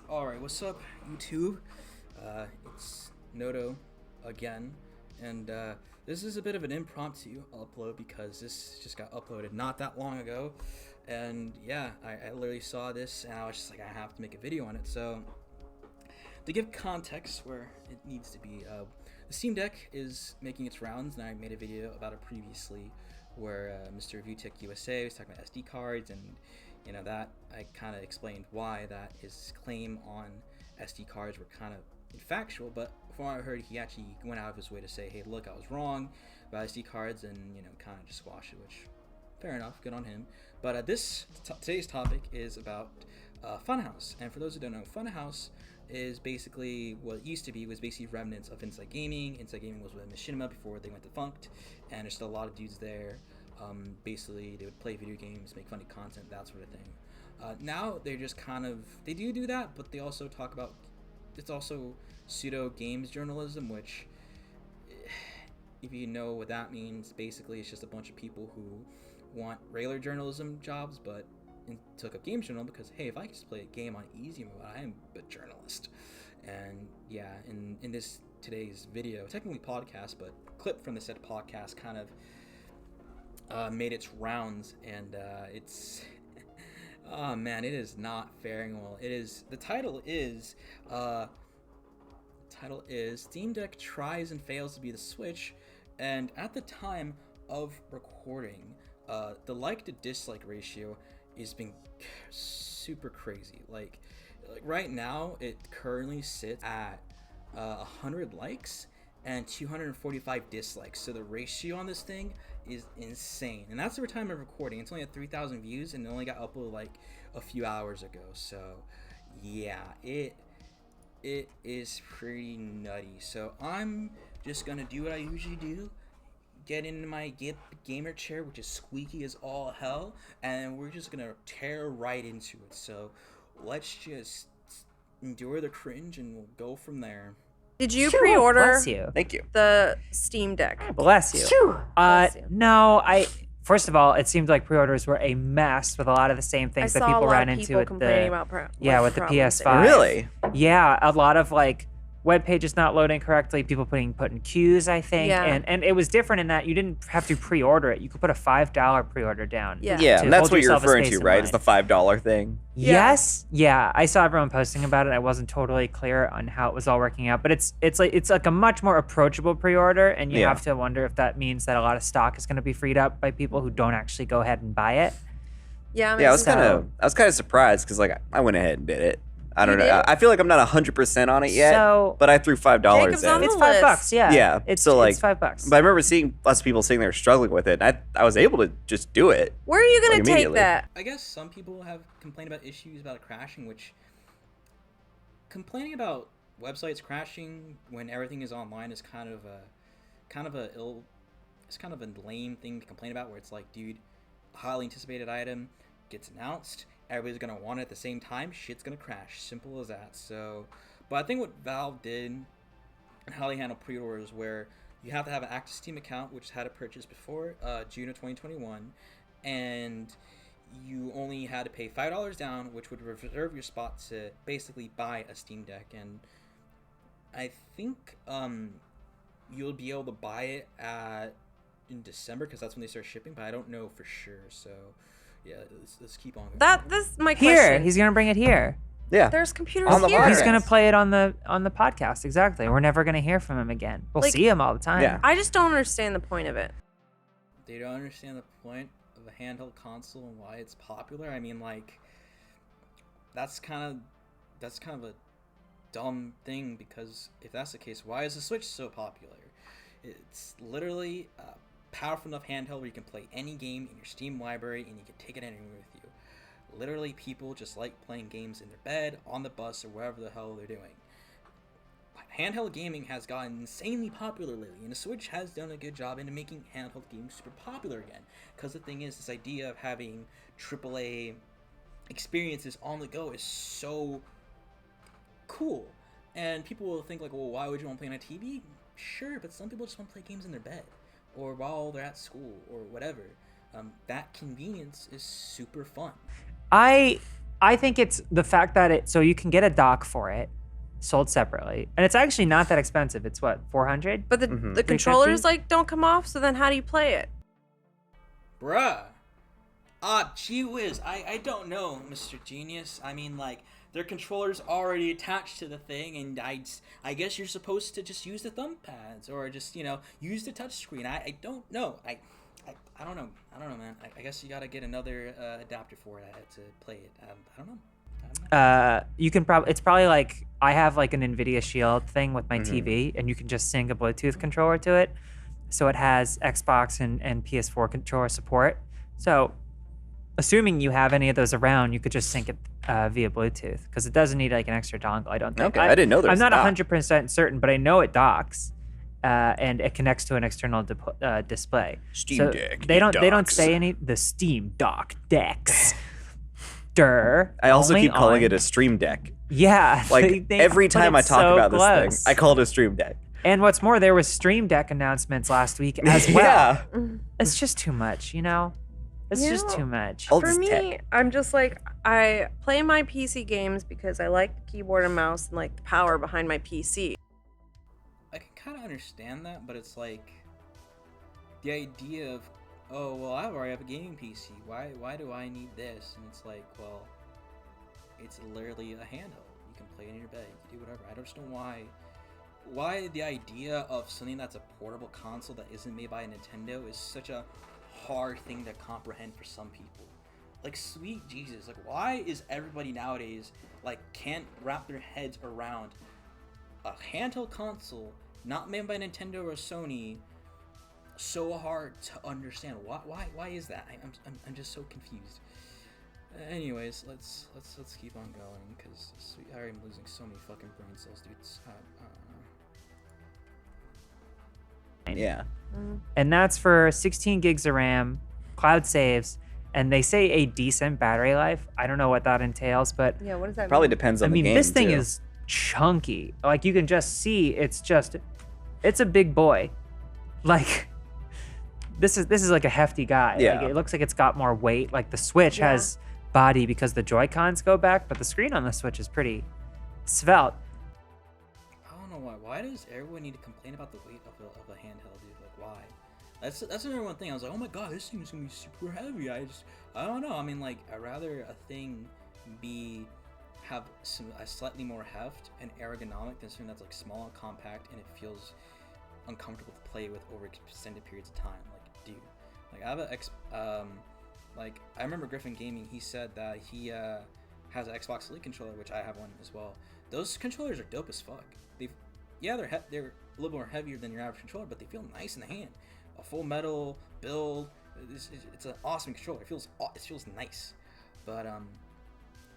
Alright, what's up, YouTube? It's Noto again, and this is a bit of an impromptu upload because this just got uploaded not that long ago, and yeah, I literally saw this and I was just like, I have to make a video on it. So, to give context where it needs to be, the Steam Deck is making its rounds, and I made a video about it previously where Mr. ViewTech USA was talking about SD cards, and that I kind of explained why that his claim on SD cards were kind of factual, but from what I heard, he actually went out of his way to say, hey, look, I was wrong about SD cards, and kind of just squash it, which fair enough, good on him. But today's topic is about Funhaus, and for those who don't know, Funhaus is basically what it used to be, was basically remnants of Inside Gaming. Inside Gaming was with Machinima before they went defunct, and there's still a lot of dudes there. Basically, they would play video games, make funny content, that sort of thing. Now they're just they do that, but they also talk about, it's also pseudo games journalism, which, if you know what that means, basically it's just a bunch of people who want regular journalism jobs, but took up game journal because, hey, if I can just play a game on easy mode, I am a journalist. And yeah, in this today's video, technically podcast, but clip from the said podcast kind of made its rounds, and it's oh man, it is not faring well. The title is Steam Deck tries and fails to be the Switch, and at the time of recording, the like to dislike ratio is being super crazy. Like right now, it currently sits at 100 likes and 245 dislikes. So the ratio on this thing is insane, and that's the time of recording. It's only at 3,000 views, and it only got uploaded like a few hours ago. So yeah, it is pretty nutty. So I'm just gonna do what I usually do, get into my gamer chair, which is squeaky as all hell, and we're just gonna tear right into it. So let's just endure the cringe and we'll go from there. Did you pre-order Bless you. Thank you. the Steam Deck? Bless you. Bless you. No, first of all, it seemed like pre-orders were a mess with a lot of the same things that people ran into with complaining the about with the PS5. Really? Yeah, a lot of like web pages not loading correctly, people putting queues, I think. Yeah. And it was different in that you didn't have to pre-order it. You could put a $5 pre-order down. Yeah. Yeah, to and that's hold what you're yourself a referring space to, in right? line. It's the $5 thing. Yeah. Yes. Yeah. I saw everyone posting about it. I wasn't totally clear on how it was all working out, but it's like a much more approachable pre-order, and you Yeah. have to wonder if that means that a lot of stock is going to be freed up by people who don't actually go ahead and buy it. Yeah, Yeah, I was So- kind of surprised because like I went ahead and did it. I don't You know. did? I feel like I'm not 100% on it yet, So- but I threw $5 Jacob's in. on It's the $5. list. Yeah. Yeah, It's so, like, it's $5. But I remember seeing lots of people saying they were struggling with it, and I was able to just do it. Where are you gonna Like, take immediately. that? I guess some people have complained about issues about it crashing, which complaining about websites crashing when everything is online is kind of a lame thing to complain about, where it's like, dude, a highly anticipated item gets announced, everybody's gonna want it at the same time, shit's gonna crash, simple as that. So, but I think what Valve did and how they handle pre-orders, where you have to have an active Steam account, which had to purchase before June of 2021, and you only had to pay $5 down, which would reserve your spot to basically buy a Steam Deck. And I think you'll be able to buy it in December, because that's when they start shipping, but I don't know for sure. So yeah, let's keep on going. This my Here, question. he's going to bring it here. Yeah. There's computers On the here. podcast. He's going to play it on the podcast. Exactly. We're never going to hear from him again. We'll Like- see him all the time. Yeah. I just don't understand the point of it. They don't understand the point of a handheld console and why it's popular. I mean, like, that's kind of a dumb thing, because if that's the case, why is the Switch so popular? It's literally a powerful enough handheld where you can play any game in your Steam library and you can take it anywhere with you. Literally, people just like playing games in their bed, on the bus, or wherever the hell they're doing. Handheld gaming has gotten insanely popular lately, and the Switch has done a good job in making handheld gaming super popular again. Because the thing is, this idea of having AAA experiences on the go is so cool. And people will think like, well, why would you want to play on a TV? Sure, but some people just want to play games in their bed, or while they're at school, or whatever. That convenience is super fun. I I think it's the fact that so you can get a dock for it, sold separately, and it's actually not that expensive. It's what, 400? But the Mhm. controllers like don't come off, so then how do you play it? Bruh. Gee whiz. I don't know, Mr. Genius. I mean, like, their controller's already attached to the thing, and I guess you're supposed to just use the thumb pads, or just, use the touchscreen. I don't know. I don't know. I don't know, man. I guess you gotta get another adapter for it to play it. I don't know. You can probably, it's probably like, I have like an NVIDIA Shield thing with my TV, and you can just sync a Bluetooth controller to it. So it has Xbox and PS4 controller support. So assuming you have any of those around, you could just sync it via Bluetooth, because it doesn't need like an extra dongle, I don't think. Okay, I didn't know there I'm was not a dock. 100% certain, but I know it docks. And it connects to an external display. Steam Deck, They it don't docks. say the Steam Dock decks. I also only keep calling on- it a Stream Deck. Yeah. Like, they every put time it I talk so about close. this thing, I call it a Stream Deck. And what's more, there was Stream Deck announcements last week as well. Yeah. It's just too much, It's You just know, too much. All For this me, tech. I'm just like, I play my PC games because I like the keyboard and mouse and like the power behind my PC. I can kind of understand that, but it's like the idea of, oh well, I already have a gaming PC. Why do I need this? And it's like, well, it's literally a handheld. You can play it in your bed. You can do whatever. I don't understand why the idea of something that's a portable console that isn't made by Nintendo is such a hard thing to comprehend for some people. Like, sweet Jesus, like, why is everybody nowadays like can't wrap their heads around a handheld console not made by Nintendo or Sony so hard to understand? Why is that? I'm just so confused. Anyways, let's keep on going, because I am losing so many fucking brain cells, dudes. Yeah. And that's for 16 gigs of RAM, cloud saves, and they say a decent battery life. I don't know what that entails, but Yeah, what does that Probably mean? depends I on mean, the game, this thing too. is chunky. Like, you can just see it's a big boy. Like, this is like a hefty guy. Yeah. Like, it looks like it's got more weight. Like, the Switch Yeah. has body because the Joy-Cons go back, but the screen on the Switch is pretty svelte. I don't know why. Why does everyone need to complain about the weight of a handheld, dude? Like, why? That's the number one thing. I was like, oh my god, this thing is gonna be super heavy. I don't know. I mean, like, I'd rather a thing have a slightly more heft and ergonomic than something that's like small and compact and it feels uncomfortable to play with over extended periods of time. Like, dude, like, I have like, I remember Griffin Gaming. He said that he has an Xbox Elite controller, which I have one as well. Those controllers are dope as fuck. They're a little more heavier than your average controller, but they feel nice in the hand. A full metal build. It's an awesome controller. It feels nice. But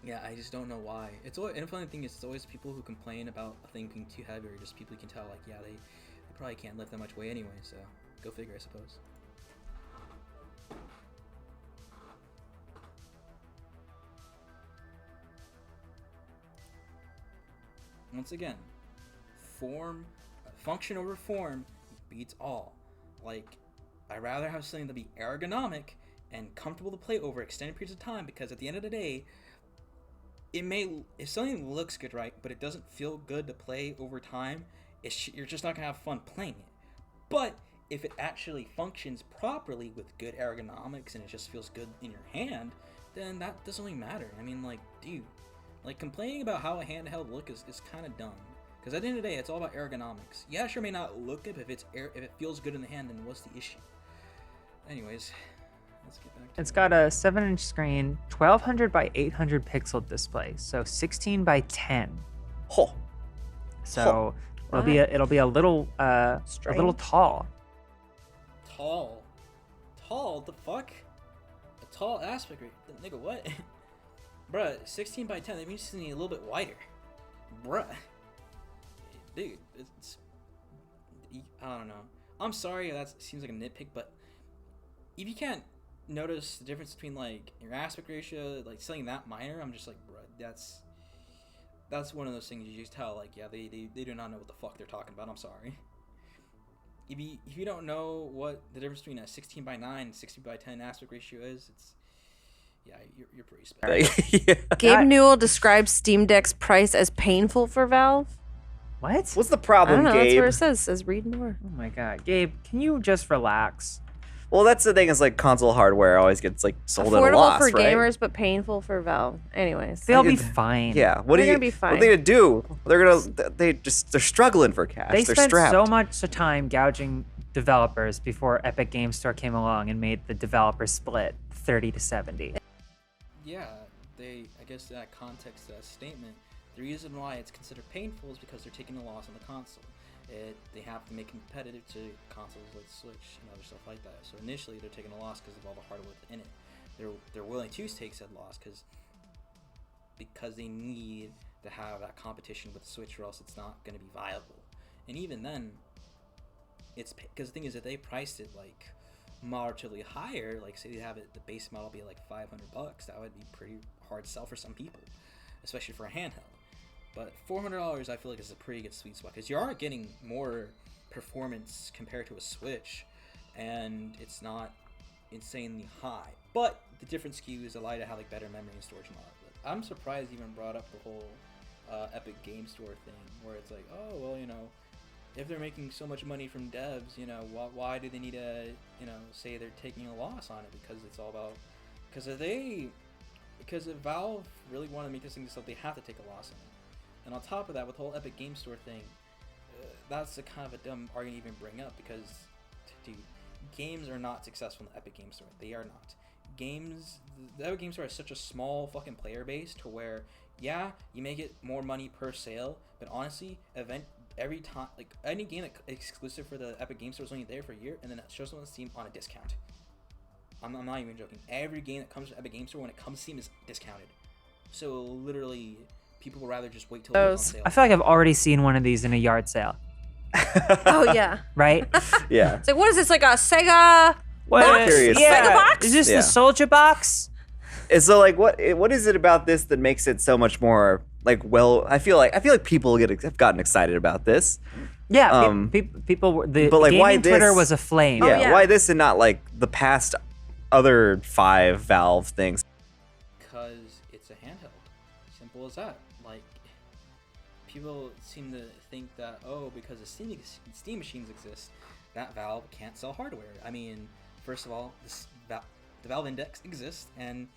yeah, I just don't know why. It's always, and the funny thing is, it's always people who complain about a thing being too heavy, or just people you can tell, like, yeah, they probably can't lift that much weight anyway. So go figure, I suppose. Once again, function over form beats all. Like, I'd rather have something that be ergonomic and comfortable to play over extended periods of time, because at the end of the day, if something looks good, right, but it doesn't feel good to play over time, you're just not gonna have fun playing it. But if it actually functions properly with good ergonomics and it just feels good in your hand, then that doesn't really matter. I mean, like, dude, like, complaining about how a handheld look is kind of dumb. Because at the end of the day, it's all about ergonomics. Yeah, sure, may not look good, but if it feels good in the hand, then what's the issue? Anyways, let's get back to It's got a 7-inch screen, 1200 by 800 pixel display, so 16 by 10. Oh. So it'll be a little Strange. tall. tall. What the fuck? A tall aspect rate. Nigga, what? Bruh, 16 by 10, that means it's a little bit wider. Bruh. Dude, I don't know. I'm sorry, that seems like a nitpick, but if you can't notice the difference between, like, your aspect ratio, like, something that minor, I'm just like, bruh, that's one of those things you just tell, like, yeah, they do not know what the fuck they're talking about. I'm sorry. If you don't know what the difference between a 16 by 9 and 16 by 10 aspect ratio is, yeah, you're pretty special. Yeah. Gabe That- Newell describes Steam Deck's price as painful for Valve. What? What's the I don't problem, know. That's Gabe? what it says. It says read more. Oh my god, Gabe, can you just relax? Well, that's the thing. Is like console hardware always gets like sold at a Affordable loss, for right? gamers, but painful for Valve. Anyways. They'll be It- fine. Yeah. What They're are you? gonna be What fine. are they gonna do? They're struggling for cash. They They're spent strapped. so much time gouging developers before Epic Game Store came along and made the developer split 30 to 70. Yeah, I guess that context, that statement, the reason why it's considered painful is because they're taking a loss on the console. They have to make it competitive to consoles like Switch and other stuff like that. So initially they're taking a loss because of all the hardware in it. They're willing to take said loss because they need to have that competition with Switch, or else it's not going to be viable. And even then, it's because the thing is that they priced it like moderately higher. Like say they have it, the base model be like $500. That would be pretty hard sell for some people, especially for a handheld. But $400 I feel like is a pretty good sweet spot because you are getting more performance compared to a Switch, and it's not insanely high. But the different SKUs allow you to have like better memory and storage and all that. But I'm surprised you even brought up the whole Epic Game Store thing, where it's like, oh well, if they're making so much money from devs, why do they need to, say they're taking a loss on it? Because it's all about because if Valve really want to make this thing so they have to take a loss on it. And on top of that, with the whole Epic Game Store thing, that's a kind of a dumb argument to even bring up because, dude, games are not successful in the Epic Game Store. They are not. The Epic Game Store has such a small fucking player base to where, yeah, you may get more money per sale, but honestly, every time, like any game that exclusive for the Epic Game Store is only there for a year, and then it shows up on Steam on a discount. I'm not even joking. Every game that comes to Epic Game Store when it comes to Steam is discounted. So literally, people would rather just wait till it's on sale. I feel like I've already seen one of these in a yard sale, Oh yeah. right? Yeah. It's like, what is this? Like a Sega box? curious. Yeah. Sega box? Is this Yeah. the Soldier box? And so like what is it about this that makes it so much more like I feel like people have gotten excited about this. Yeah, people were the but, like, gaming why Twitter this? was aflame. Yeah, yeah. why this and not like the past other 5 Valve things? Because it's a handheld. Simple as that. Like, people seem to think that, because the Steam machines exist, that Valve can't sell hardware. I mean, first of all, the Valve Index exists, and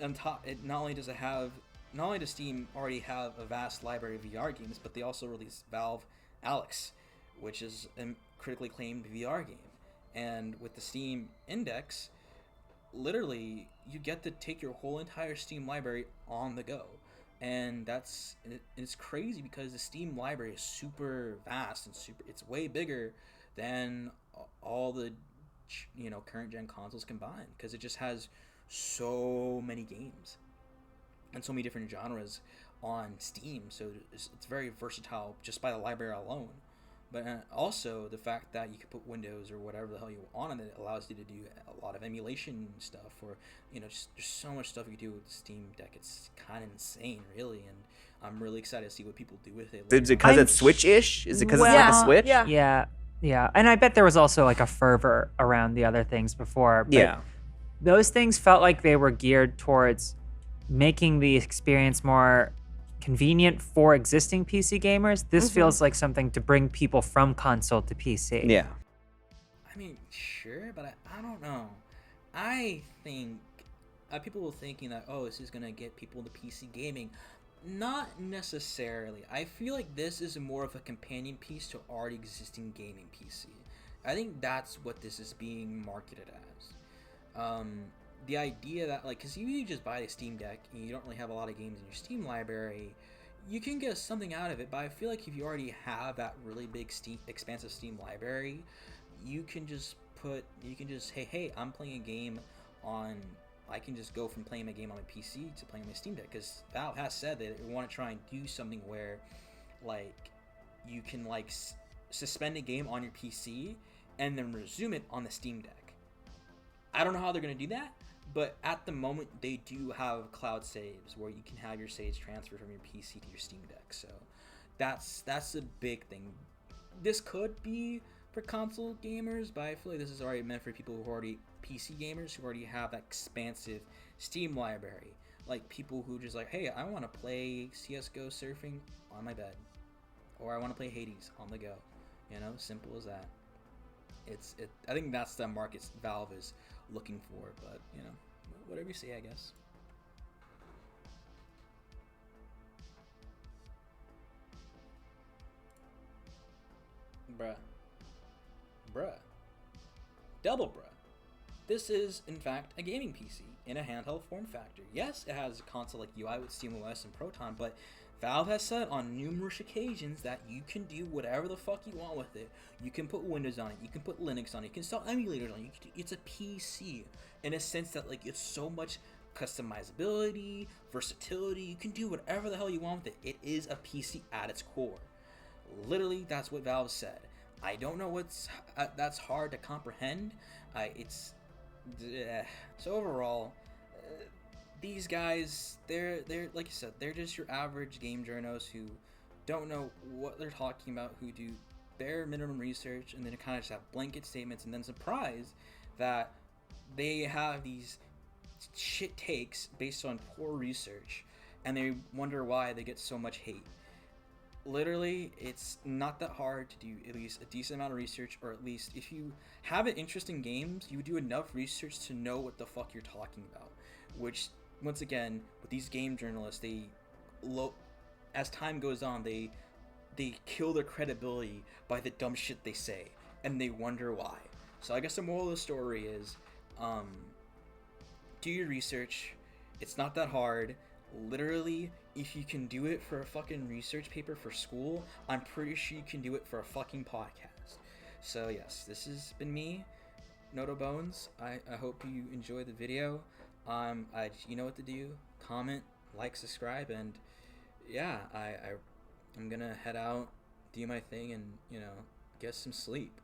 on top, not only does Steam already have a vast library of VR games, but they also release Valve Alex, which is a critically acclaimed VR game. And with the Steam Index, literally, you get to take your whole entire Steam library on the go. And it's crazy because the Steam library is super vast and it's way bigger than all the current gen consoles combined, because it just has so many games and so many different genres on Steam. So it's very versatile just by the library alone. But also the fact that you can put Windows or whatever the hell you want on it allows you to do a lot of emulation stuff, or just there's so much stuff you can do with the Steam Deck. It's kind of insane, really, and I'm really excited to see what people do with it. Is it because it's Switch-ish? Is it because it's like Well, a Switch? yeah. Yeah, and I bet there was also like a fervor around the other things before. But Yeah. those things felt like they were geared towards making the experience more convenient for existing PC gamers. This feels like something to bring people from console to PC. Yeah. I mean, sure, but I don't know. I think people were thinking that, this is gonna get people into PC gaming. Not necessarily. I feel like this is more of a companion piece to already existing gaming PC. I think that's what this is being marketed as. The idea that, because if you just buy the Steam Deck and you don't really have a lot of games in your Steam library, you can get something out of it. But I feel like if you already have that really big expansive Steam library, you can just hey, I'm playing a game on. I can just go from playing my game on my PC to playing on my Steam Deck, because Valve has said that they want to try and do something where, you can suspend a game on your PC and then resume it on the Steam Deck. I don't know how they're gonna do that, but at the moment they do have cloud saves where you can have your saves transferred from your PC to your Steam Deck. So that's a big thing. This could be for console gamers, but I feel like this is already meant for people who already PC gamers who already have that expansive Steam library. Like people who just like, hey, I want to play CS:GO surfing on my bed, or I want to play Hades on the go. You know, simple as that. I think that's the market Valve is looking for, but you know, whatever you say, I guess. Bruh. Double bruh. This is, in fact, a gaming PC in a handheld form factor. Yes, it has a console-like UI with SteamOS and Proton, but Valve has said on numerous occasions that you can do whatever the fuck you want with it. You can put Windows on it, you can put Linux on it, you can install emulators on it. It's a PC in a sense that like it's so much customizability, versatility. You can do whatever the hell you want with it. It is a PC at its core. Literally, that's what Valve said. I don't know what's that's hard to comprehend. So overall, these guys, they're like you said, they're just your average game journos who don't know what they're talking about, who do bare minimum research, and then kind of just have blanket statements, and then surprised that they have these shit takes based on poor research, and they wonder why they get so much hate. Literally, it's not that hard to do at least a decent amount of research, or at least if you have an interest in games, you do enough research to know what the fuck you're talking about. Which, once again, with these game journalists, as time goes on, they kill their credibility by the dumb shit they say, and they wonder why. So I guess the moral of the story is, do your research. It's not that hard. Literally, if you can do it for a fucking research paper for school, I'm pretty sure you can do it for a fucking podcast. So yes, this has been me, Noto Bones. I hope you enjoyed the video. You know what to do. Comment, like, subscribe, and yeah, I'm gonna head out, do my thing, and you know, get some sleep.